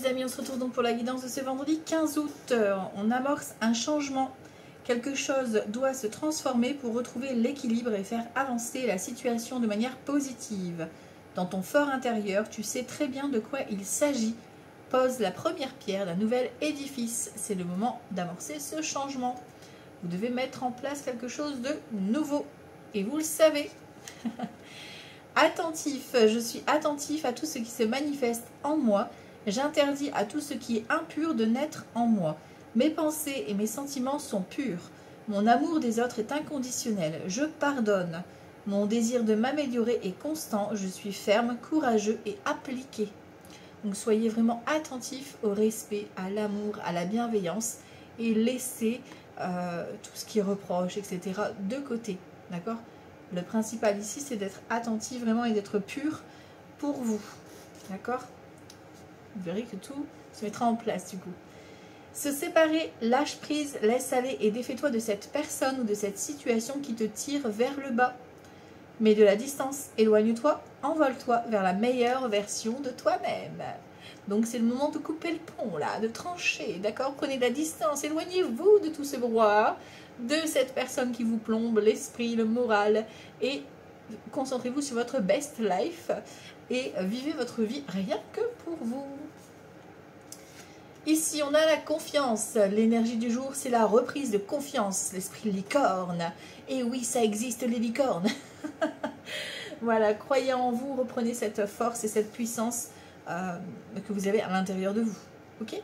les amis, on se retrouve donc pour la guidance de ce vendredi 15 août. On amorce un changement. Quelque chose doit se transformer pour retrouver l'équilibre et faire avancer la situation de manière positive. Dans ton fort intérieur, tu sais très bien de quoi il s'agit. Pose la première pierre d'un nouvel édifice. C'est le moment d'amorcer ce changement. Vous devez mettre en place quelque chose de nouveau. Et vous le savez. Attentif, je suis attentif à tout ce qui se manifeste en moi. J'interdis à tout ce qui est impur de naître en moi. Mes pensées et mes sentiments sont purs. Mon amour des autres est inconditionnel. Je pardonne. Mon désir de m'améliorer est constant. Je suis ferme, courageux et appliqué. Donc soyez vraiment attentifs au respect, à l'amour, à la bienveillance et laissez tout ce qui est reproche, etc. de côté. D'accord ? Le principal ici, c'est d'être attentif vraiment et d'être pur pour vous. D'accord ? Vous verrez que tout se mettra en place du coup. Se séparer, lâche prise, laisse aller et défais-toi de cette personne ou de cette situation qui te tire vers le bas. Mets de la distance, éloigne-toi, envole-toi vers la meilleure version de toi-même. Donc c'est le moment de couper le pont là, de trancher, d'accord? Prenez de la distance, éloignez-vous de tout ce brouhaha, de cette personne qui vous plombe l'esprit, le moral et concentrez-vous sur votre best life et vivez votre vie rien que pour vous. Ici, on a la confiance. L'énergie du jour, c'est la reprise de confiance, l'esprit licorne. Et oui, ça existe, les licornes. Voilà, croyez en vous, reprenez cette force et cette puissance que vous avez à l'intérieur de vous. Ok ?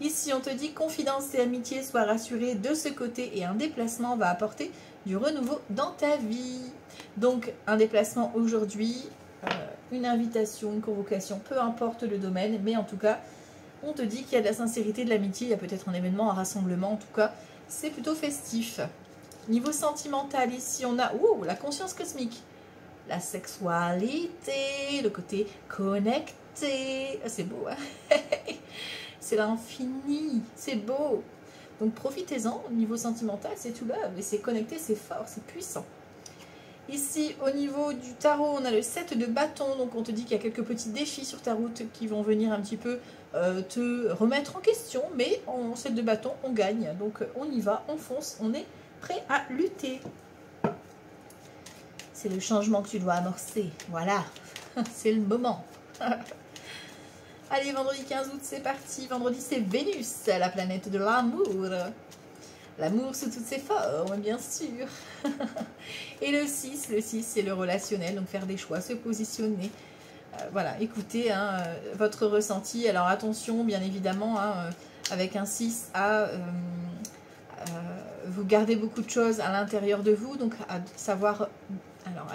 Ici, on te dit confidence et amitié, sois rassuré de ce côté et un déplacement va apporter du renouveau dans ta vie. Donc, un déplacement aujourd'hui, une invitation, une convocation, peu importe le domaine, mais en tout cas, on te dit qu'il y a de la sincérité, de l'amitié, il y a peut-être un événement, un rassemblement, en tout cas, c'est plutôt festif. Niveau sentimental, ici, on a la conscience cosmique, la sexualité, le côté connecté, c'est beau, hein. C'est l'infini, c'est beau. Donc profitez-en, au niveau sentimental, c'est tout là, mais c'est connecté, c'est fort, c'est puissant. Ici, au niveau du tarot, on a le 7 de bâton, donc on te dit qu'il y a quelques petits défis sur ta route qui vont venir un petit peu te remettre en question, mais en 7 de bâton, on gagne, donc on y va, on fonce, on est prêt à lutter. C'est le changement que tu dois amorcer, voilà, c'est le moment. Allez, vendredi 15 août, c'est parti, vendredi c'est Vénus, la planète de l'amour. L'amour sous toutes ses formes, bien sûr. Et le 6, c'est le relationnel, donc faire des choix, se positionner. Voilà, écoutez hein, votre ressenti. Alors attention, bien évidemment, hein, avec un 6, vous gardez beaucoup de choses à l'intérieur de vous, donc à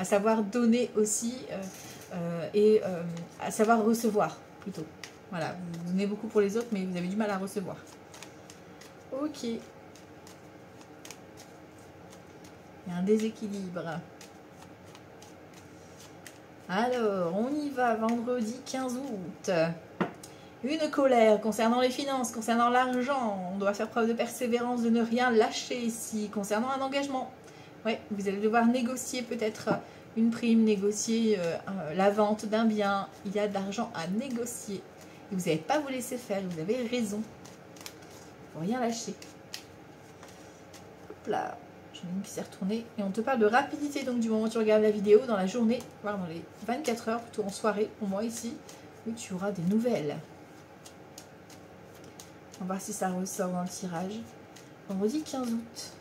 savoir donner aussi et à savoir recevoir plutôt. Voilà, vous donnez beaucoup pour les autres, mais vous avez du mal à recevoir. Ok. Il y a un déséquilibre. Alors, on y va, vendredi 15 août. Une colère concernant les finances, concernant l'argent. On doit faire preuve de persévérance, de ne rien lâcher ici. Concernant un engagement. Oui, vous allez devoir négocier peut-être une prime, négocier la vente d'un bien. Il y a de l'argent à négocier. Et vous n'allez pas vous laisser faire, vous avez raison. Il ne faut rien lâcher. Hop là. J'en ai une qui s'est retournée. Et on te parle de rapidité, donc du moment où tu regardes la vidéo, dans la journée, voire dans les 24 heures, plutôt en soirée, pour moi ici, où tu auras des nouvelles. On va voir si ça ressort dans le tirage. Vendredi 15 août.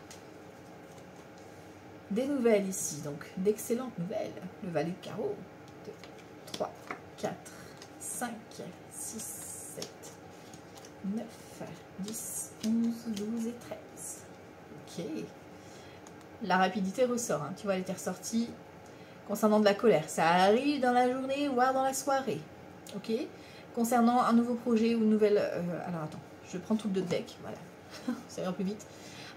Des nouvelles ici, donc d'excellentes nouvelles. Le valet de carreau. 2, 3, 4, 5, 6, 7, 9, 10, 11, 12 et 13. Ok. La rapidité ressort, hein. Tu vois, elle était ressortie concernant de la colère. Ça arrive dans la journée, voire dans la soirée. Ok. Concernant un nouveau projet ou une nouvelle... alors attends, je prends tout le deck, voilà. Ça ira plus vite.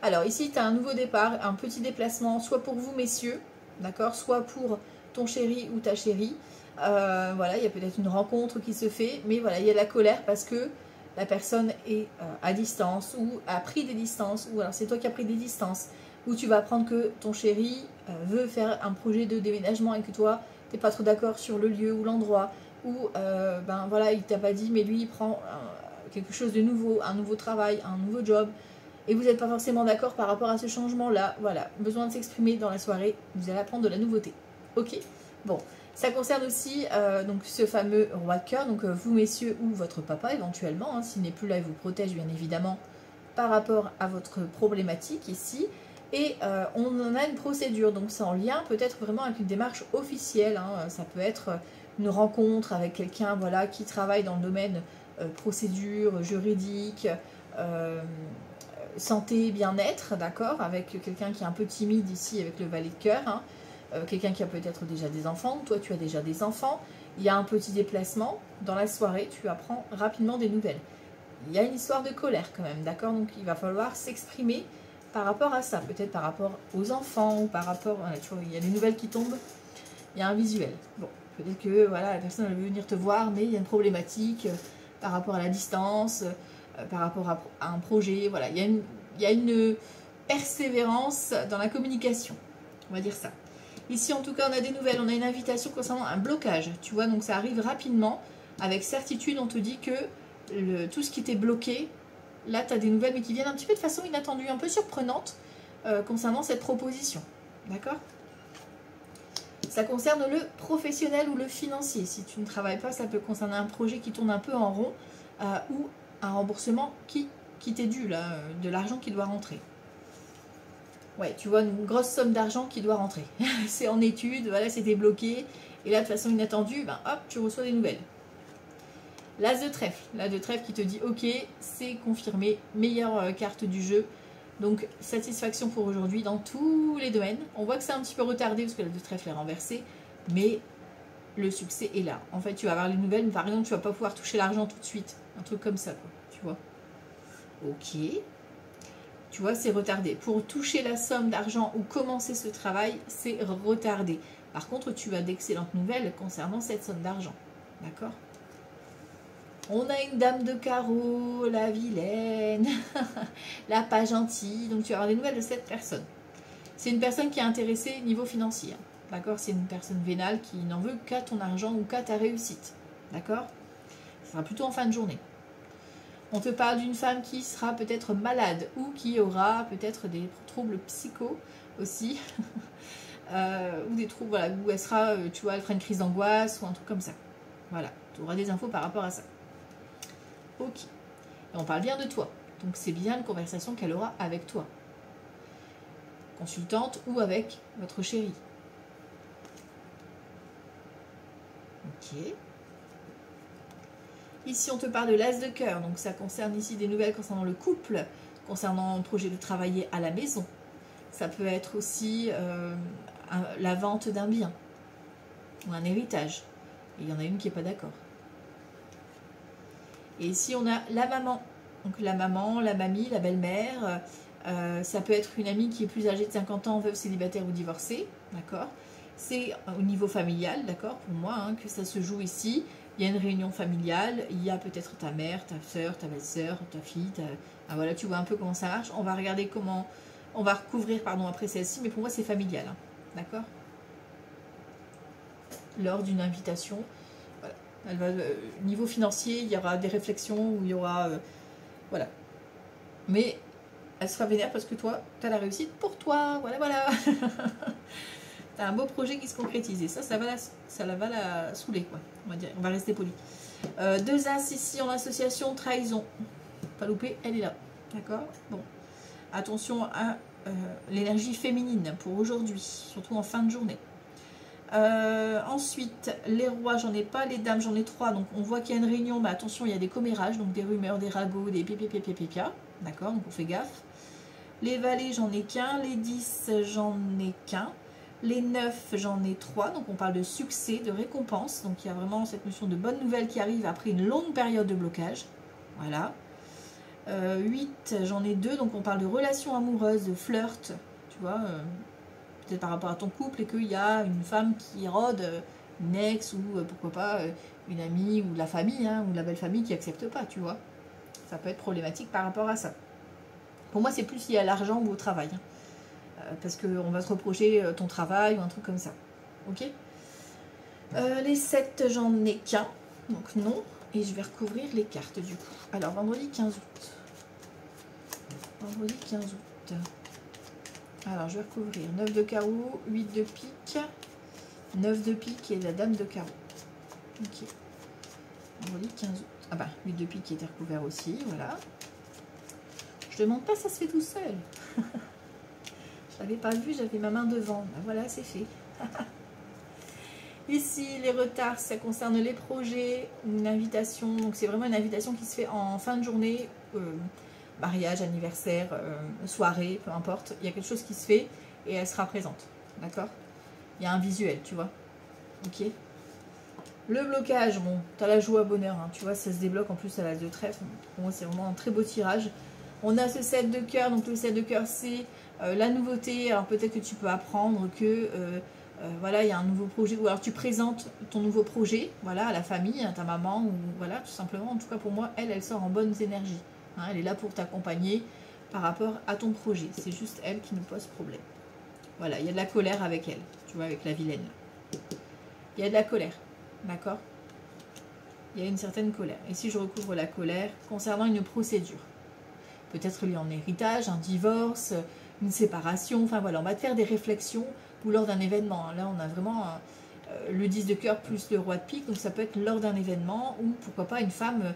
Alors ici, tu as un nouveau départ, un petit déplacement, soit pour vous, messieurs, d'accord, soit pour ton chéri ou ta chérie. Voilà, il y a peut-être une rencontre qui se fait, mais voilà, il y a de la colère parce que la personne est à distance ou a pris des distances, ou alors c'est toi qui as pris des distances, où tu vas apprendre que ton chéri veut faire un projet de déménagement et que toi, tu n'es pas trop d'accord sur le lieu ou l'endroit, ou ben voilà, il t'a pas dit, mais lui il prend quelque chose de nouveau, un nouveau travail, un nouveau job, et vous n'êtes pas forcément d'accord par rapport à ce changement-là, voilà, besoin de s'exprimer dans la soirée, vous allez apprendre de la nouveauté. Ok. Bon, ça concerne aussi donc ce fameux roi de cœur, donc vous messieurs ou votre papa éventuellement, hein, s'il n'est plus là, il vous protège bien évidemment par rapport à votre problématique ici. Et on en a une procédure, donc c'est en lien peut-être vraiment avec une démarche officielle, hein. Ça peut être une rencontre avec quelqu'un voilà, qui travaille dans le domaine procédure, juridique, santé, bien-être, d'accord, avec quelqu'un qui est un peu timide ici avec le valet de cœur, hein. Quelqu'un qui a peut-être déjà des enfants, toi tu as déjà des enfants, il y a un petit déplacement, dans la soirée tu apprends rapidement des nouvelles. Il y a une histoire de colère quand même, d'accord, donc il va falloir s'exprimer par rapport à ça, peut-être par rapport aux enfants, ou par rapport, voilà, tu vois, il y a des nouvelles qui tombent, il y a un visuel. Bon, peut-être que voilà, la personne elle veut venir te voir, mais il y a une problématique par rapport à la distance, par rapport à un projet, voilà, il y a une persévérance dans la communication, on va dire ça. Ici, en tout cas, on a des nouvelles. On a une invitation concernant un blocage. Tu vois, donc ça arrive rapidement. Avec certitude, on te dit que tout ce qui t'est bloqué, là, tu as des nouvelles, mais qui viennent un petit peu de façon inattendue, un peu surprenante concernant cette proposition. D'accord? Ça concerne le professionnel ou le financier. Si tu ne travailles pas, ça peut concerner un projet qui tourne un peu en rond ou un remboursement qui t'est dû, là, de l'argent qui doit rentrer. Ouais, tu vois, une grosse somme d'argent qui doit rentrer. C'est en étude, voilà, c'était bloqué. Et là, de façon inattendue, ben, hop, tu reçois des nouvelles. L'as de trèfle. L'as de trèfle qui te dit, ok, c'est confirmé, meilleure carte du jeu. Donc, satisfaction pour aujourd'hui dans tous les domaines. On voit que c'est un petit peu retardé parce que l'as de trèfle est renversé. Mais le succès est là. En fait, tu vas avoir les nouvelles, mais par exemple, tu vas pas pouvoir toucher l'argent tout de suite. Un truc comme ça, quoi. Tu vois. Ok. Tu vois, c'est retardé. Pour toucher la somme d'argent ou commencer ce travail, c'est retardé. Par contre, tu as d'excellentes nouvelles concernant cette somme d'argent. D'accord? On a une dame de carreau, la vilaine, la pas gentille. Donc, tu vas avoir des nouvelles de cette personne. C'est une personne qui est intéressée niveau financier. D'accord? C'est une personne vénale qui n'en veut qu'à ton argent ou qu'à ta réussite. D'accord? Ce sera plutôt en fin de journée. On te parle d'une femme qui sera peut-être malade ou qui aura peut-être des troubles psycho aussi. Ou des troubles, voilà, où elle sera, tu vois, elle fera une crise d'angoisse ou un truc comme ça. Voilà, tu auras des infos par rapport à ça. Ok. Et on parle bien de toi. Donc c'est bien une conversation qu'elle aura avec toi. Consultante ou avec votre chéri. Ok. Ici, on te parle de l'as de cœur, donc ça concerne ici des nouvelles concernant le couple, concernant un projet de travailler à la maison. Ça peut être aussi la vente d'un bien ou un héritage. Et il y en a une qui n'est pas d'accord. Et ici, on a la maman. Donc la maman, la mamie, la belle-mère. Ça peut être une amie qui est plus âgée de 50 ans, veuve, célibataire ou divorcée. D'accord? C'est au niveau familial, d'accord, pour moi, hein, que ça se joue ici. Il y a une réunion familiale, il y a peut-être ta mère, ta soeur, ta belle-sœur, ta fille. Ah, voilà, tu vois un peu comment ça marche. On va regarder comment... On va recouvrir, pardon, après celle-ci, mais pour moi, c'est familial. Hein, d'accord? Lors d'une invitation. Voilà. Elle va, niveau financier, il y aura des réflexions où il y aura... voilà. Mais elle sera vénère parce que toi, tu as la réussite pour toi. Voilà, voilà. T'as un beau projet qui se concrétise. Et ça va la saouler, quoi. On va dire, on va rester poli. 2 As ici en association, trahison. Pas loupé, elle est là. D'accord? Bon. Attention à l'énergie féminine pour aujourd'hui, surtout en fin de journée. Ensuite, les rois, j'en ai pas, les dames, j'en ai 3. Donc on voit qu'il y a une réunion, mais attention, il y a des commérages, donc des rumeurs, des ragots, des pépépépépépia. D'accord? Donc on fait gaffe. Les valets, j'en ai qu'un. Les 10, j'en ai qu'un. Les 9, j'en ai 3. Donc on parle de succès, de récompense. Donc il y a vraiment cette notion de bonne nouvelle qui arrive après une longue période de blocage. Voilà. 8, j'en ai 2. Donc on parle de relations amoureuses, de flirt. Tu vois, peut-être par rapport à ton couple et qu'il y a une femme qui rôde, une ex ou pourquoi pas une amie ou de la famille, hein, ou de la belle famille qui n'accepte pas, tu vois. Ça peut être problématique par rapport à ça. Pour moi, c'est plus lié à l'argent ou au travail. Hein. Parce qu'on va te reprocher ton travail ou un truc comme ça. Ok? Les 7, j'en ai qu'un, donc non. Et je vais recouvrir les cartes du coup. Alors, vendredi 15 août. Vendredi 15 août. Alors, je vais recouvrir 9 de carreau, 8 de pique, 9 de pique et la dame de carreau. Ok. Vendredi 15 août. Ah bah, 8 de pique qui était recouvert aussi, voilà. Je demande pas, ça se fait tout seul. Je l'avais pas vu, j'avais ma main devant. Ben voilà, c'est fait. Ici, les retards, ça concerne les projets, une invitation. Donc, c'est vraiment une invitation qui se fait en fin de journée. Mariage, anniversaire, soirée, peu importe. Il y a quelque chose qui se fait et elle sera présente. D'accord? Il y a un visuel, tu vois. Ok? Le blocage, bon, tu as la joie, bonheur. Hein, tu vois, ça se débloque en plus à l'as de trèfle. Pour moi, c'est vraiment un très beau tirage. On a ce 7 de cœur. Donc, le 7 de cœur, c'est la nouveauté. Alors, peut-être que tu peux apprendre que... voilà, il y a un nouveau projet, ou alors tu présentes ton nouveau projet, voilà, à la famille, à ta maman, ou voilà, tout simplement. En tout cas, pour moi, elle sort en bonnes énergies. Hein, elle est là pour t'accompagner par rapport à ton projet. C'est juste elle qui nous pose problème. Voilà, il y a de la colère avec elle, tu vois, avec la vilaine. Il y a de la colère, d'accord? Il y a une certaine colère. Et si je recouvre la colère concernant une procédure, peut-être liée en héritage, un divorce, une séparation, enfin voilà, on va te faire des réflexions ou lors d'un événement. Là, on a vraiment le 10 de cœur plus le roi de pique, donc ça peut être lors d'un événement ou pourquoi pas une femme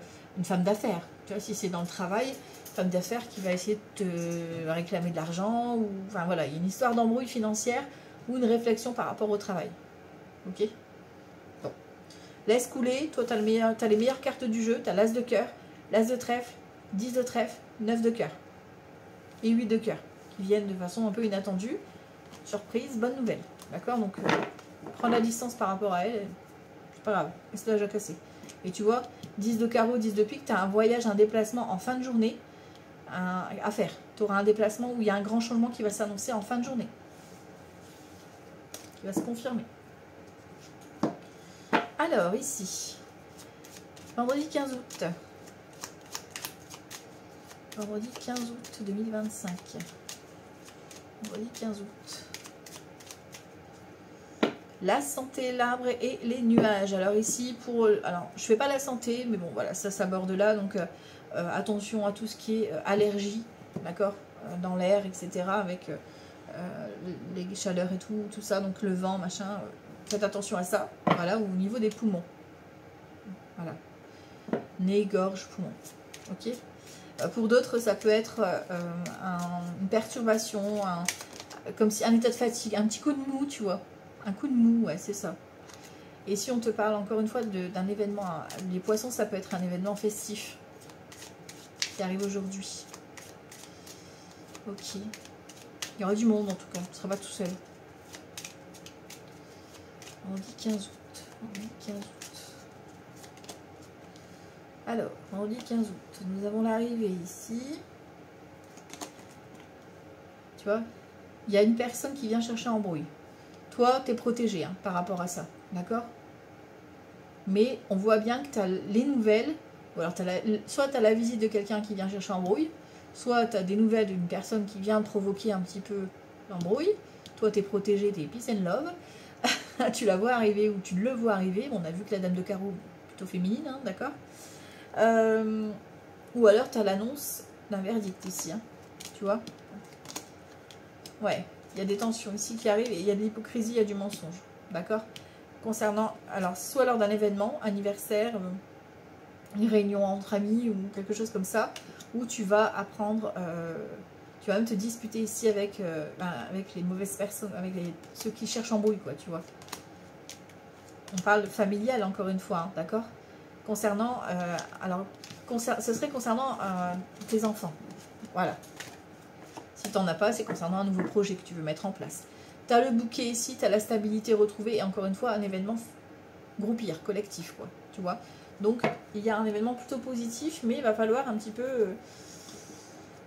d'affaires. Tu vois, si c'est dans le travail, femme d'affaires qui va essayer de te réclamer de l'argent, ou enfin voilà, il y a une histoire d'embrouille financière ou une réflexion par rapport au travail. Ok? Bon. Laisse couler, toi tu as les meilleures cartes du jeu, tu as l'as de cœur, l'as de trèfle, 10 de trèfle, 9 de cœur et 8 de cœur qui viennent de façon un peu inattendue. Surprise, bonne nouvelle. D'accord? Donc, prendre la distance par rapport à elle, c'est pas grave. C'est déjà cassé. Et tu vois, 10 de carreau, 10 de pique, tu as un voyage, un déplacement en fin de journée à faire. Tu auras un déplacement où il y a un grand changement qui va s'annoncer en fin de journée. Qui va se confirmer. Alors, ici, vendredi 15 août. Vendredi 15 août 2025. Vendredi 15 août. La santé, l'arbre et les nuages. Alors ici, alors je fais pas la santé, mais bon voilà, ça s'aborde là. Donc attention à tout ce qui est allergie, d'accord, dans l'air, etc. Avec les chaleurs et tout ça, donc le vent, machin. Faites attention à ça. Voilà, ou au niveau des poumons. Voilà. Nez, gorge, poumons. Ok. Pour d'autres, ça peut être une perturbation, comme si un état de fatigue, un petit coup de mou, tu vois. Un coup de mou, ouais, c'est ça. Et si on te parle encore une fois d'un événement, les poissons, ça peut être un événement festif qui arrive aujourd'hui. Ok. Il y aura du monde en tout cas, tu ne seras pas tout seul. On dit 15 août. On dit 15 août. Alors, on dit 15 août. Nous avons l'arrivée ici. Tu vois, il y a une personne qui vient chercher embrouille. Toi, tu es protégé hein, par rapport à ça, d'accord? Mais on voit bien que tu as les nouvelles, ou alors soit tu as la visite de quelqu'un qui vient chercher embrouille, soit tu as des nouvelles d'une personne qui vient provoquer un petit peu l'embrouille. Toi, tu es protégé, tu es peace and love. Tu la vois arriver ou tu le vois arriver. Bon, on a vu que la dame de carreau est plutôt féminine, hein, d'accord? Ou alors tu as l'annonce d'un verdict ici, hein, tu vois? Ouais. Il y a des tensions ici qui arrivent et il y a de l'hypocrisie, il y a du mensonge. D'accord? Concernant, alors, soit lors d'un événement, anniversaire, une réunion entre amis ou quelque chose comme ça, où tu vas apprendre, tu vas même te disputer ici avec les mauvaises personnes, avec ceux qui cherchent embrouille, quoi, tu vois. On parle familial, encore une fois, hein, d'accord? Concernant, ce serait concernant tes enfants. Voilà. Si tu n'en as pas, c'est concernant un nouveau projet que tu veux mettre en place. Tu as le bouquet ici, tu as la stabilité retrouvée et encore une fois, un événement groupir, collectif, quoi, tu vois. Donc, il y a un événement plutôt positif, mais il va falloir un petit peu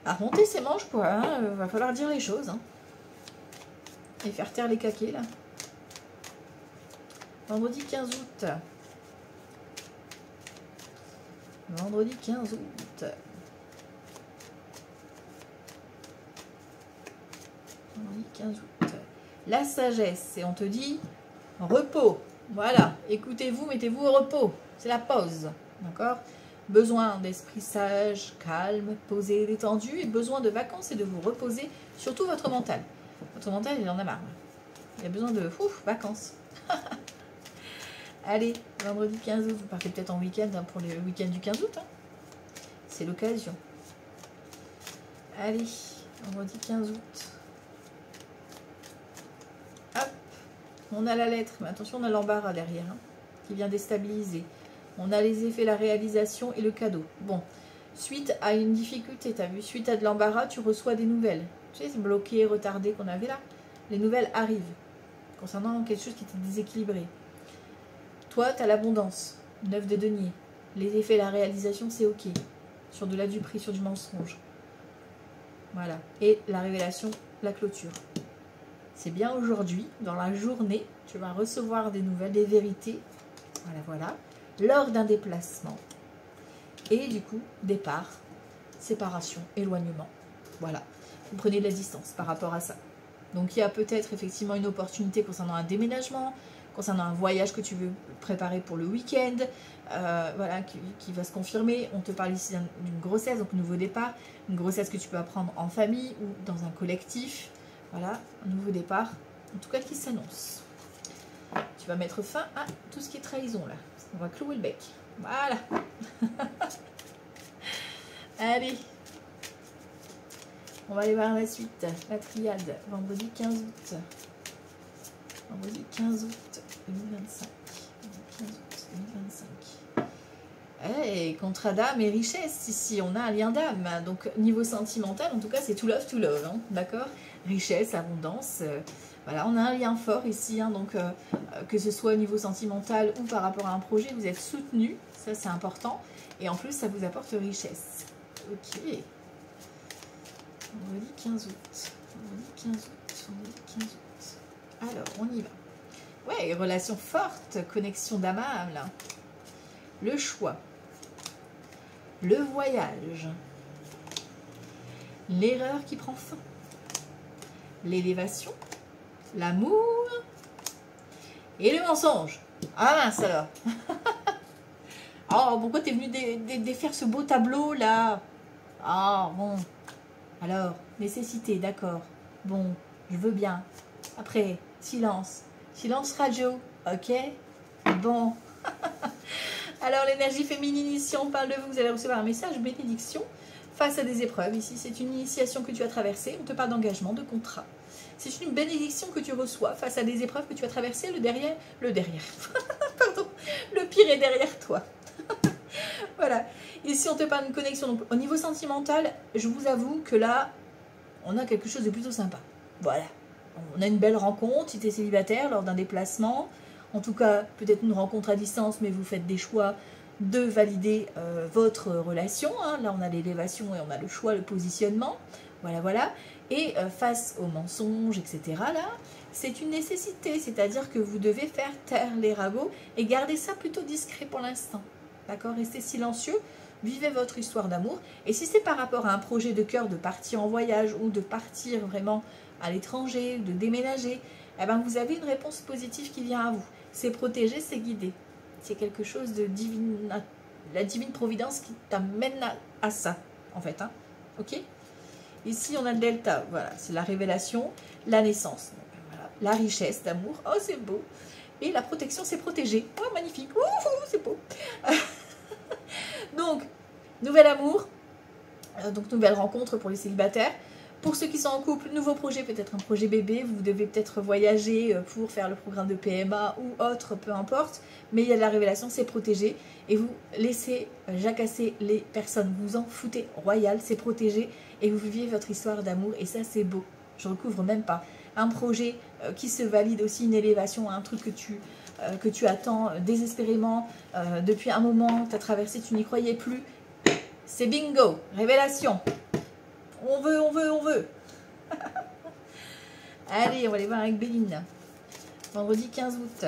remonter ses manches, quoi. Hein, va falloir dire les choses. Hein, et faire taire les caquets, là. Vendredi 15 août. Vendredi 15 août. Vendredi 15 août. La sagesse, et on te dit repos, Voilà, écoutez-vous, mettez-vous au repos. C'est la pause, d'accord? Besoin d'esprit sage, calme, posé, détendu, et besoin de vacances et de vous reposer, surtout votre mental. Votre mental, il en a marre. Il a besoin de vacances. Allez, vendredi 15 août, vous partez peut-être en week-end pour le week-end du 15 août. Hein. C'est l'occasion. Allez, vendredi 15 août. Hop, on a la lettre, mais attention, on a l'embarras derrière, hein, qui vient déstabiliser. On a les effets, la réalisation et le cadeau. Bon, suite à une difficulté, tu as vu, suite à de l'embarras, tu reçois des nouvelles. Tu sais, c'est bloqué, retardé qu'on avait là. Les nouvelles arrivent concernant quelque chose qui était déséquilibré. Toi, tu as l'abondance, 9 de denier. Les effets, la réalisation, c'est ok. Sur de la duperie, sur du mensonge. Voilà. Et la révélation, la clôture. C'est bien aujourd'hui, dans la journée, tu vas recevoir des nouvelles, des vérités. Voilà, voilà. Lors d'un déplacement. Et du coup, départ, séparation, éloignement. Voilà. Vous prenez de la distance par rapport à ça. Donc, il y a peut-être effectivement une opportunité concernant un déménagement, concernant un voyage que tu veux préparer pour le week-end, voilà, qui va se confirmer. On te parle ici d'une grossesse, donc nouveau départ, une grossesse que tu peux apprendre en famille ou dans un collectif. Voilà, un nouveau départ, en tout cas qui s'annonce. Tu vas mettre fin à tout ce qui est trahison là. On va clouer le bec. Voilà. Allez. On va aller voir la suite. La triade, vendredi 15 août. Vendredi 15 août 2025. 15 août 2025. Hey, contrat d'âme et richesse. Ici, on a un lien d'âme. Donc, niveau sentimental, en tout cas, c'est to love, hein, d'accord? Richesse, abondance. Voilà, on a un lien fort ici. Hein, donc, que ce soit au niveau sentimental ou par rapport à un projet, vous êtes soutenu. Ça, c'est important. Et en plus, ça vous apporte richesse. Ok. Vendredi 15 août. Vendredi 15 août. Vendredi 15 août. Alors, on y va. Ouais, relation forte, connexion d'âme à âme, là. Le choix. Le voyage. L'erreur qui prend fin. L'élévation. L'amour. Et le mensonge. Ah mince alors. Oh, pourquoi t'es venu défaire ce beau tableau, là? Ah, bon. Alors, nécessité, d'accord. Bon, je veux bien. Après, silence. Silence radio, ok? Bon. Alors, l'énergie féminine, ici, on parle de vous. Vous allez recevoir un message bénédiction face à des épreuves. Ici, c'est une initiation que tu as traversée. On te parle d'engagement, de contrat. C'est une bénédiction que tu reçois face à des épreuves que tu as traversées. Le derrière. Pardon. Le pire est derrière toi. Voilà. Ici, on te parle d'une connexion. Donc, au niveau sentimental, je vous avoue que là, on a quelque chose de plutôt sympa. Voilà. On a une belle rencontre, si tu es célibataire, lors d'un déplacement. En tout cas, peut-être une rencontre à distance, mais vous faites des choix de valider votre relation. Hein. Là, on a l'élévation et on a le choix, le positionnement. Voilà, voilà. Et face aux mensonges, etc., là, c'est une nécessité. C'est-à-dire que vous devez faire taire les ragots et garder ça plutôt discret pour l'instant. D'accord? Restez silencieux. Vivez votre histoire d'amour. Et si c'est par rapport à un projet de cœur de partir en voyage ou de partir vraiment à l'étranger, de déménager, eh ben vous avez une réponse positive qui vient à vous. C'est protégé, c'est guidé. C'est quelque chose de divine, la divine providence qui t'amène à ça, en fait. Hein. Ok? Ici, on a le delta. Voilà, c'est la révélation, la naissance. Voilà, la richesse d'amour. Oh, c'est beau. Et la protection, c'est protégé. Oh, magnifique. C'est beau. Donc, nouvel amour. Donc, nouvelle rencontre pour les célibataires. Pour ceux qui sont en couple, nouveau projet, peut-être un projet bébé, vous devez peut-être voyager pour faire le programme de PMA ou autre, peu importe, mais il y a de la révélation, c'est protégé, et vous laissez jacasser les personnes, vous en foutez, royal, c'est protégé, et vous vivez votre histoire d'amour, et ça c'est beau, je recouvre même pas. Un projet qui se valide aussi, une élévation, un truc que tu attends désespérément, depuis un moment, tu as traversé, tu n'y croyais plus, c'est bingo, révélation. On veut, on veut, on veut. Allez, on va aller voir avec Béline. Vendredi 15 août.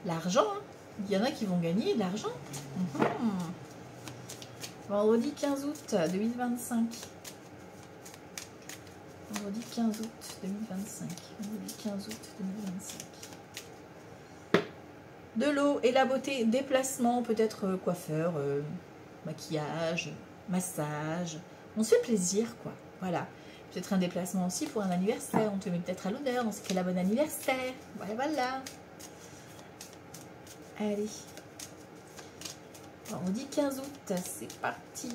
L'argent, hein. Il y en a qui vont gagner de l'argent. Vendredi 15 août 2025. Vendredi 15 août 2025. Vendredi 15 août 2025. De l'eau et la beauté, déplacement, peut-être coiffeur, maquillage, massage. On se fait plaisir, quoi. Voilà. Peut-être un déplacement aussi pour un anniversaire. On te met peut-être à l'honneur dans ce qu'est la bonne anniversaire. Voilà, voilà. Allez. Alors, on dit 15 août. C'est parti.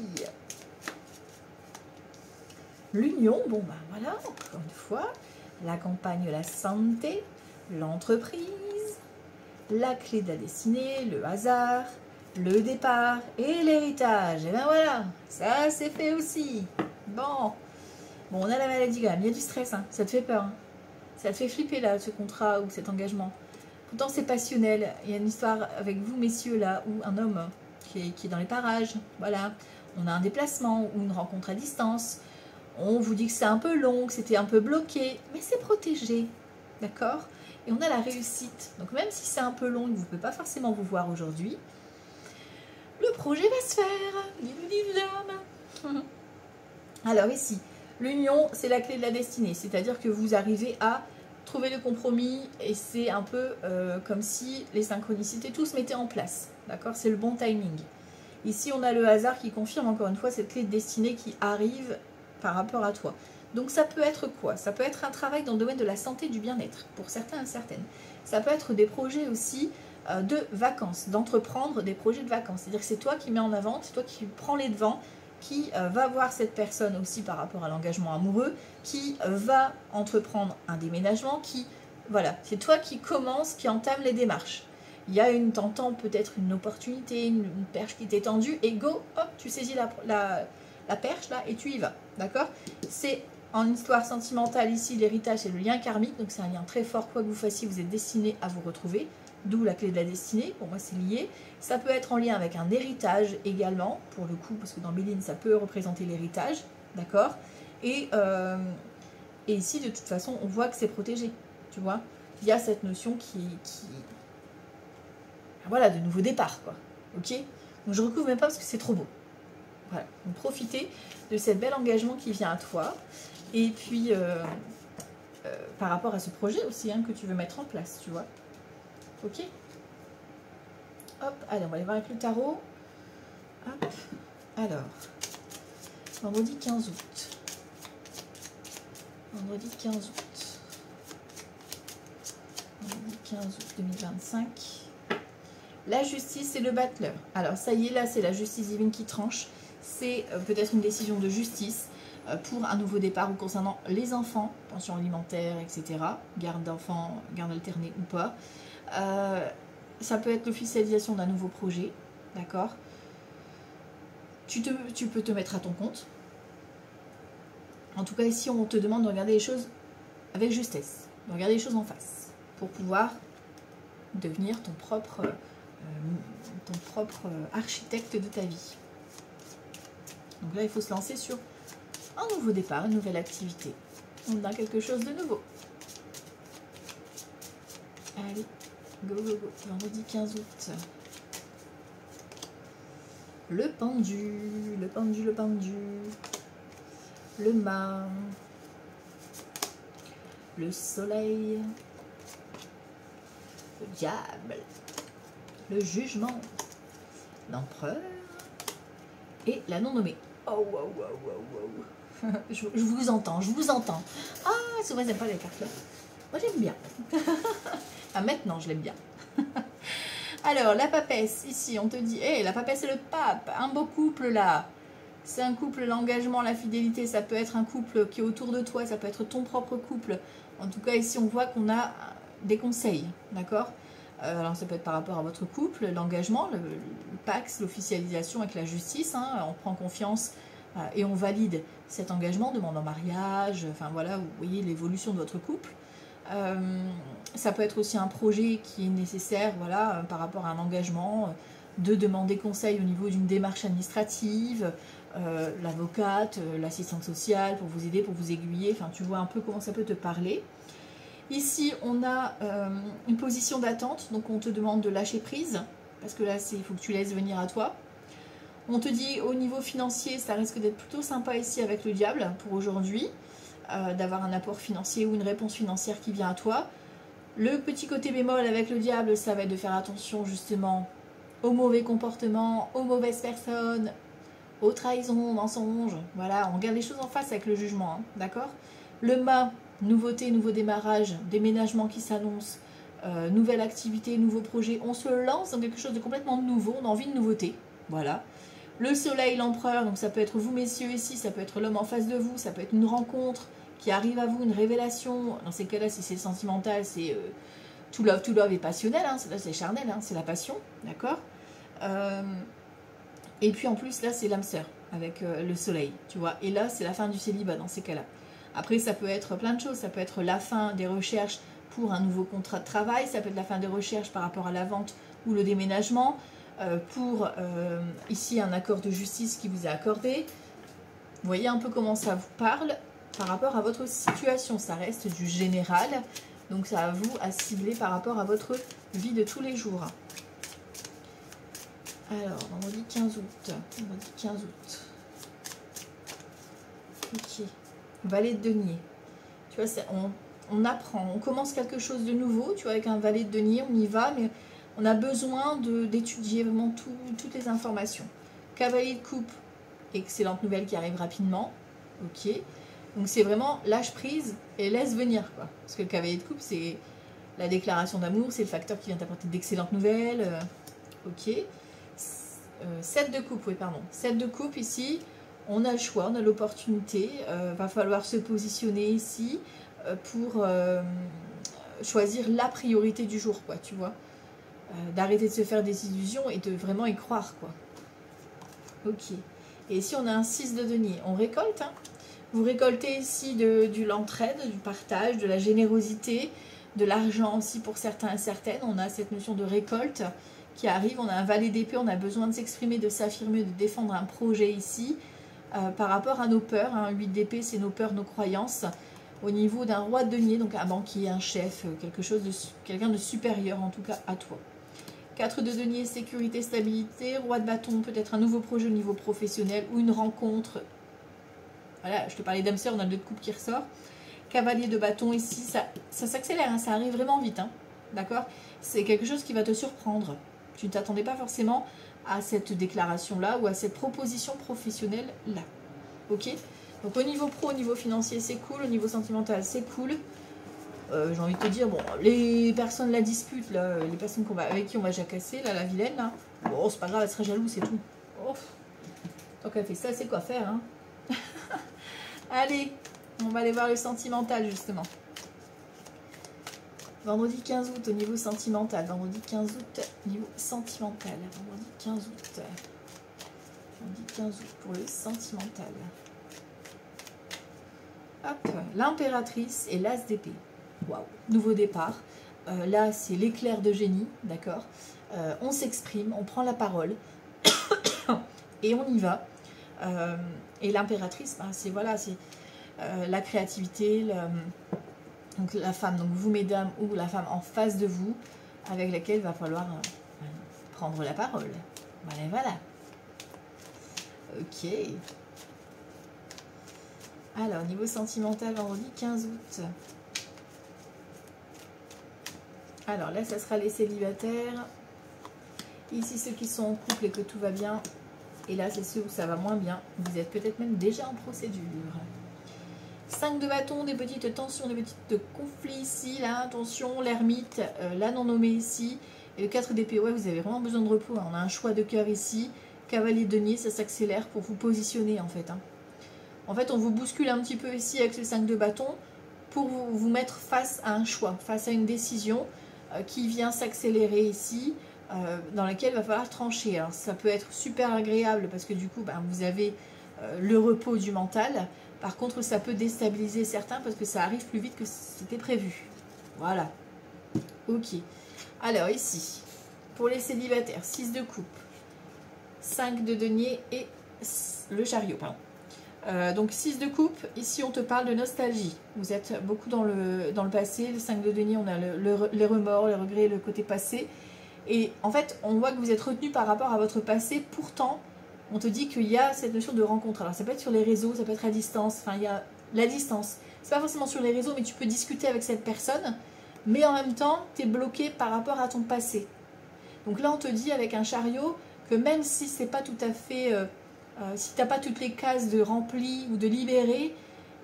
L'union, bon ben voilà, encore une fois. La campagne, la santé, l'entreprise, la clé de la destinée, le hasard, le départ et l'héritage. Et ben voilà, ça c'est fait aussi. Bon, on a la maladie quand même, il y a du stress, hein. Ça te fait peur, hein. Ça te fait flipper là, ce contrat ou cet engagement. Pourtant c'est passionnel, il y a une histoire avec vous messieurs là, où un homme qui est dans les parages, voilà. On a un déplacement ou une rencontre à distance. On vous dit que c'est un peu long, que c'était un peu bloqué, mais c'est protégé, d'accord? Et on a la réussite. Donc même si c'est un peu long, vous ne pouvez pas forcément vous voir aujourd'hui, le projet va se faire. Alors ici, l'union, c'est la clé de la destinée. C'est-à-dire que vous arrivez à trouver le compromis et c'est un peu comme si les synchronicités, tout se mettait en place. D'accord? C'est le bon timing. Ici, on a le hasard qui confirme encore une fois cette clé de destinée qui arrive par rapport à toi. Donc ça peut être quoi? Ça peut être un travail dans le domaine de la santé, du bien-être, pour certains et certaines. Ça peut être des projets aussi de vacances, d'entreprendre des projets de vacances. C'est-à-dire que c'est toi qui mets en avant, c'est toi qui prends les devants, qui va voir cette personne aussi par rapport à l'engagement amoureux, qui va entreprendre un déménagement, qui, voilà, c'est toi qui commence, qui entame les démarches. Il y a t'entends peut-être une opportunité, une perche qui t'est tendue, et go, hop, tu saisis la perche là et tu y vas, d'accord? C'est en histoire sentimentale ici, l'héritage c'est le lien karmique, donc c'est un lien très fort, quoi que vous fassiez, vous êtes destiné à vous retrouver, d'où la clé de la destinée, pour moi c'est lié. Ça peut être en lien avec un héritage également, pour le coup, parce que dans Béline ça peut représenter l'héritage, d'accord? Et ici de toute façon on voit que c'est protégé, tu vois? Il y a cette notion qui voilà, de nouveau départ, quoi, ok? Donc je recouvre même pas parce que c'est trop beau. Voilà, donc profitez de cet bel engagement qui vient à toi. Et puis, par rapport à ce projet aussi hein, que tu veux mettre en place, tu vois. Ok? Hop, allez, on va aller voir avec le tarot. Hop, alors, vendredi 15 août. Vendredi 15 août. Vendredi 15 août 2025. La justice et le battleur. Alors, ça y est, là, c'est la justice divine qui tranche. C'est peut-être une décision de justice pour un nouveau départ ou concernant les enfants, pension alimentaire, etc. Garde d'enfants, garde alternée ou pas. Ça peut être l'officialisation d'un nouveau projet, d'accord? Tu peux te mettre à ton compte. En tout cas, ici, on te demande de regarder les choses avec justesse, de regarder les choses en face, pour pouvoir devenir ton propre architecte de ta vie. Donc là, il faut se lancer sur un nouveau départ, une nouvelle activité. On a quelque chose de nouveau. Allez, go, go, go. Vendredi 15 août. Le pendu, le pendu, le pendu. Le mât. Le soleil. Le diable. Le jugement. L'empereur. Et la non-nommée. Oh, wow, wow, wow, wow. Je vous entends, je vous entends. Ah, souvent, j'aime pas les cartes là. Moi, j'aime bien. Ah, maintenant, je l'aime bien. Alors, la papesse, ici, on te dit, hé, la papesse et le pape, un beau couple là. C'est un couple, l'engagement, la fidélité, ça peut être un couple qui est autour de toi, ça peut être ton propre couple. En tout cas, ici, on voit qu'on a des conseils, d'accord? Alors, ça peut être par rapport à votre couple, l'engagement, le pax, l'officialisation avec la justice, hein, on prend confiance et on valide cet engagement, demande en mariage, enfin voilà, vous voyez l'évolution de votre couple. Ça peut être aussi un projet qui est nécessaire, voilà, par rapport à un engagement, de demander conseil au niveau d'une démarche administrative, l'avocate, l'assistante sociale pour vous aider, pour vous aiguiller, enfin tu vois un peu comment ça peut te parler. Ici, on a une position d'attente, donc on te demande de lâcher prise, parce que là, il faut que tu laisses venir à toi. On te dit, au niveau financier, ça risque d'être plutôt sympa ici avec le diable pour aujourd'hui. d'avoir un apport financier ou une réponse financière qui vient à toi. Le petit côté bémol avec le diable, ça va être de faire attention justement aux mauvais comportements, aux mauvaises personnes, aux trahisons, aux mensonges. Voilà, on regarde les choses en face avec le jugement, hein, d'accord? Le mât, nouveauté, nouveau démarrage, déménagement qui s'annonce, nouvelle activité, nouveau projet. On se lance dans quelque chose de complètement nouveau, on a envie de nouveauté. Voilà. Le soleil, l'empereur, donc ça peut être vous messieurs ici, ça peut être l'homme en face de vous, ça peut être une rencontre qui arrive à vous, une révélation. Dans ces cas-là, si c'est sentimental, c'est tout love est passionnel, hein, là c'est charnel, hein, c'est la passion, d'accord. Et puis en plus, là c'est l'âme sœur avec le soleil, tu vois. Et là, c'est la fin du célibat dans ces cas-là. Après, ça peut être plein de choses, ça peut être la fin des recherches pour un nouveau contrat de travail, ça peut être la fin des recherches par rapport à la vente ou le déménagement, pour ici un accord de justice qui vous est accordé. Vous voyez un peu comment ça vous parle par rapport à votre situation. Ça reste du général, donc ça à vous à cibler par rapport à votre vie de tous les jours. Alors, vendredi 15 août. Vendredi 15 août. Ok. Valet de denier. Tu vois, on apprend, on commence quelque chose de nouveau, tu vois, avec un valet de denier, on y va, mais on a besoin d'étudier vraiment toutes les informations. Cavalier de coupe, excellente nouvelle qui arrive rapidement. Ok. Donc c'est vraiment lâche prise et laisse venir, quoi. Parce que le cavalier de coupe, c'est la déclaration d'amour, c'est le facteur qui vient t'apporter d'excellentes nouvelles. Ok. 7 de coupe, oui, pardon. 7 de coupe ici, on a le choix, on a l'opportunité. Va falloir se positionner ici pour choisir la priorité du jour, quoi, tu vois. D'arrêter de se faire des illusions et de vraiment y croire, quoi. Ok. Et ici, on a un 6 de denier. On récolte, hein. Vous récoltez ici de l'entraide, du partage, de la générosité, de l'argent aussi pour certains et certaines. On a cette notion de récolte qui arrive. On a un valet d'épée, on a besoin de s'exprimer, de s'affirmer, de défendre un projet ici par rapport à nos peurs. Hein. 8 d'épée, c'est nos peurs, nos croyances. Au niveau d'un roi de denier, donc un banquier, un chef, quelqu'un de supérieur en tout cas à toi. 4 de denier, sécurité, stabilité. Roi de bâton, peut-être un nouveau projet au niveau professionnel ou une rencontre. Voilà, je te parlais d'âme sœur, on a le 2 de coupe qui ressort. Cavalier de bâton ici, ça s'accélère, hein, ça arrive vraiment vite. Hein, d'accord? C'est quelque chose qui va te surprendre. Tu ne t'attendais pas forcément à cette déclaration-là ou à cette proposition professionnelle-là. Ok? Donc au niveau pro, au niveau financier, c'est cool. Au niveau sentimental, c'est cool. J'ai envie de te dire, bon, les personnes la disputent, là, les personnes avec qui on va jacasser, là, la vilaine, là, bon, c'est pas grave, elle serait jalouse, c'est tout. Oh, tant qu'elle fait ça, c'est quoi faire, hein. Allez, on va aller voir le sentimental, justement. Vendredi 15 août, au niveau sentimental. Vendredi 15 août, niveau sentimental. Vendredi 15 août. Vendredi 15 août pour le sentimental. Hop, l'impératrice et l'as d'épée. Waouh, nouveau départ. Là, c'est l'éclair de génie, d'accord. On s'exprime, on prend la parole et on y va. Et l'impératrice, ben, c'est voilà, c'est la créativité, donc la femme, donc vous mesdames, ou la femme en face de vous, avec laquelle il va falloir prendre la parole. Voilà, voilà. Ok. Alors, niveau sentimental, vendredi 15 août. Alors là, ça sera les célibataires. Ici, ceux qui sont en couple et que tout va bien. Et là, c'est ceux où ça va moins bien. Vous êtes peut-être même déjà en procédure. 5 de bâton, des petites tensions, des petites conflits ici. Là, attention, l'ermite, la non-nommée ici. Et le 4 d'épée, ouais, vous avez vraiment besoin de repos. Hein. On a un choix de cœur ici. Cavalier de denier, ça s'accélère pour vous positionner en fait. Hein. En fait, on vous bouscule un petit peu ici avec ce 5 de bâton pour vous mettre face à un choix, face à une décision qui vient s'accélérer ici, dans laquelle il va falloir trancher. Alors, ça peut être super agréable parce que du coup, ben, vous avez le repos du mental. Par contre, ça peut déstabiliser certains parce que ça arrive plus vite que c'était prévu. Voilà. Ok. Alors ici, pour les célibataires, 6 de coupe, 5 de denier et le chariot, pardon. Donc 6 de coupe, ici on te parle de nostalgie. Vous êtes beaucoup dans le passé. Le 5 de denier, on a les remords, les regrets, le côté passé. Et en fait, on voit que vous êtes retenu par rapport à votre passé. Pourtant, on te dit qu'il y a cette notion de rencontre. Alors ça peut être sur les réseaux, ça peut être à distance. Enfin, il y a la distance. c'est pas forcément sur les réseaux, mais tu peux discuter avec cette personne, mais en même temps, tu es bloqué par rapport à ton passé. Donc là, on te dit avec un chariot que même si c'est pas tout à fait, si tu n'as pas toutes les cases de rempli ou de libéré,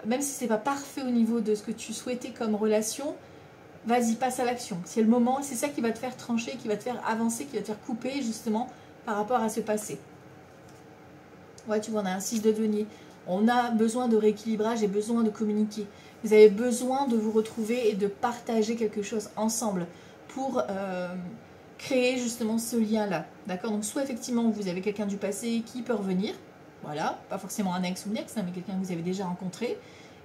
même si c'est pas parfait au niveau de ce que tu souhaitais comme relation, vas-y, passe à l'action. C'est le moment, c'est ça qui va te faire trancher, qui va te faire avancer, qui va te faire couper justement par rapport à ce passé. Ouais, tu vois, on a un 6 de denier. On a besoin de rééquilibrage et besoin de communiquer. Vous avez besoin de vous retrouver et de partager quelque chose ensemble pour créer justement ce lien-là. D'accord? Donc soit effectivement vous avez quelqu'un du passé qui peut revenir, voilà, pas forcément un ex ou une ex, hein, mais quelqu'un que vous avez déjà rencontré,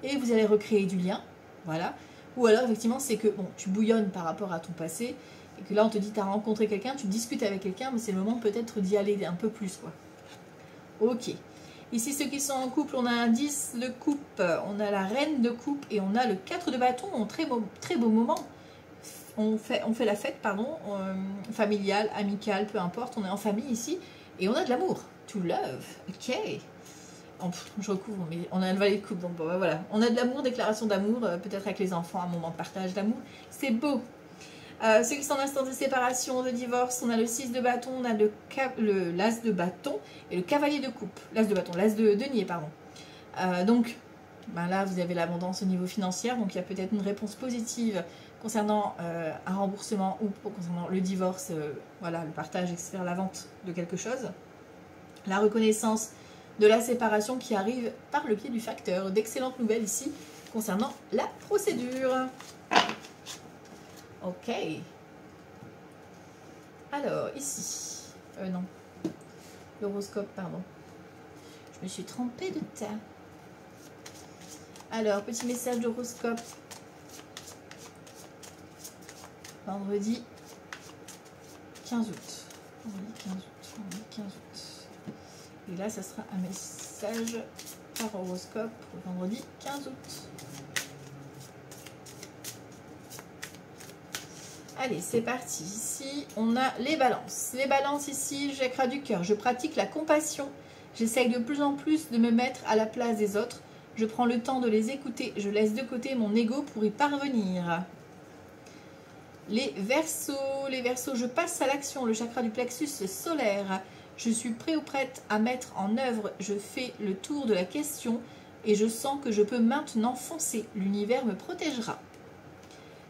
et vous allez recréer du lien, voilà. Ou alors effectivement c'est que bon, tu bouillonnes par rapport à ton passé, et que là on te dit tu as rencontré quelqu'un, tu discutes avec quelqu'un, mais c'est le moment peut-être d'y aller un peu plus, quoi. Ok. Ici, ceux qui sont en couple, on a un 10 de coupe, on a la reine de coupe et on a le 4 de bâton. Très beau moment. On fait la fête, pardon, familiale, amicale, peu importe. On est en famille ici et on a de l'amour. To love. Ok. Je recouvre, mais on a le valet de coupe. Donc bon, voilà. On a de l'amour, déclaration d'amour, peut-être avec les enfants, un moment de partage d'amour. C'est beau. Ceux qui sont en instance de séparation, de divorce, on a le 6 de bâton, on a l'as de bâton et le cavalier de coupe. L'as de bâton, l'as de denier, pardon. Donc, ben là, vous avez l'abondance au niveau financier, donc il y a peut-être une réponse positive concernant un remboursement ou concernant le divorce, voilà, le partage, etc., la vente de quelque chose. La reconnaissance de la séparation qui arrive par le biais du facteur. D'excellentes nouvelles ici concernant la procédure. Ok. Alors, ici. Non. L'horoscope, pardon. Je me suis trompée de temps. Alors, petit message d'horoscope. Vendredi 15 août. Vendredi 15 août. Vendredi 15 août. Et là, ça sera un message par horoscope pour vendredi 15 août. Allez, c'est parti. Ici, on a les balances. Les balances ici, chakra du cœur. Je pratique la compassion. J'essaye de plus en plus de me mettre à la place des autres. Je prends le temps de les écouter. Je laisse de côté mon ego pour y parvenir. Les verseaux, je passe à l'action. Le chakra du plexus solaire. Je suis prêt ou prête à mettre en œuvre. Je fais le tour de la question et je sens que je peux maintenant foncer. L'univers me protégera.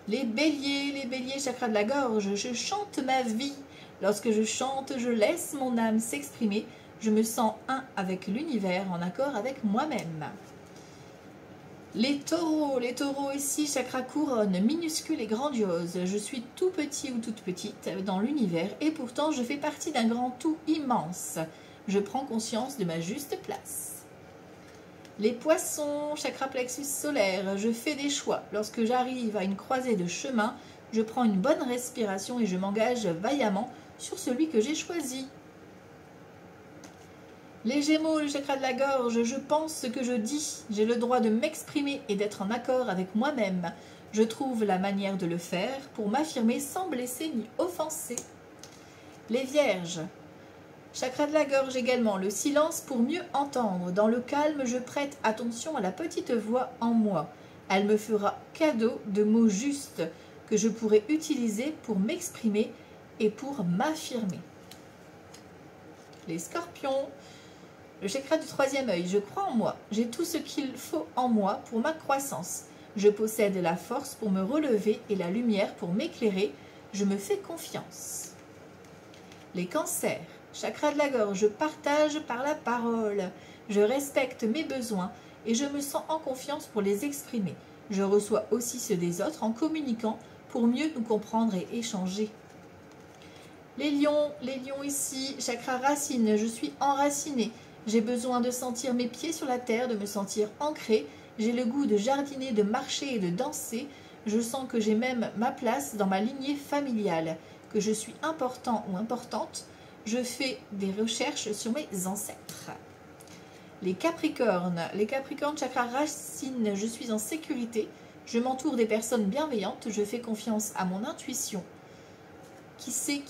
Les béliers, chakra de la gorge, je chante ma vie. Lorsque je chante, je laisse mon âme s'exprimer. Je me sens un avec l'univers, en accord avec moi-même. Les taureaux ici, chakra couronne, minuscule et grandiose. Je suis tout petit ou toute petite dans l'univers et pourtant je fais partie d'un grand tout immense. Je prends conscience de ma juste place. Les poissons, chakra plexus solaire, je fais des choix. Lorsque j'arrive à une croisée de chemin, je prends une bonne respiration et je m'engage vaillamment sur celui que j'ai choisi. Les gémeaux, le chakra de la gorge, je pense ce que je dis. J'ai le droit de m'exprimer et d'être en accord avec moi-même. Je trouve la manière de le faire pour m'affirmer sans blesser ni offenser. Les vierges. Chakra de la gorge également, le silence pour mieux entendre. Dans le calme, je prête attention à la petite voix en moi. Elle me fera cadeau de mots justes que je pourrai utiliser pour m'exprimer et pour m'affirmer. Les scorpions, le chakra du troisième œil, je crois en moi. J'ai tout ce qu'il faut en moi pour ma croissance. Je possède la force pour me relever et la lumière pour m'éclairer. Je me fais confiance. Les cancers. Chakra de la gorge, je partage par la parole. Je respecte mes besoins et je me sens en confiance pour les exprimer. Je reçois aussi ceux des autres en communiquant pour mieux nous comprendre et échanger. Les lions ici, chakra racine, je suis enracinée. J'ai besoin de sentir mes pieds sur la terre, de me sentir ancrée. J'ai le goût de jardiner, de marcher et de danser. Je sens que j'ai même ma place dans ma lignée familiale, que je suis important ou importante. Je fais des recherches sur mes ancêtres. Les capricornes, chakra racine, je suis en sécurité. Je m'entoure des personnes bienveillantes. Je fais confiance à mon intuition. Qui sait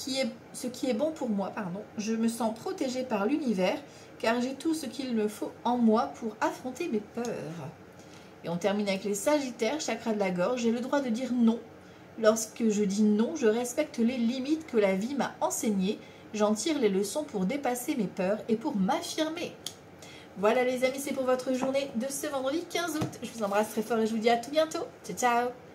ce qui est bon pour moi, pardon. Je me sens protégée par l'univers car j'ai tout ce qu'il me faut en moi pour affronter mes peurs. Et on termine avec les Sagittaires, chakra de la gorge. J'ai le droit de dire non. Lorsque je dis non, je respecte les limites que la vie m'a enseignées. J'en tire les leçons pour dépasser mes peurs et pour m'affirmer. Voilà les amis, c'est pour votre journée de ce vendredi 15 août. Je vous embrasse très fort et je vous dis à tout bientôt. Ciao, ciao!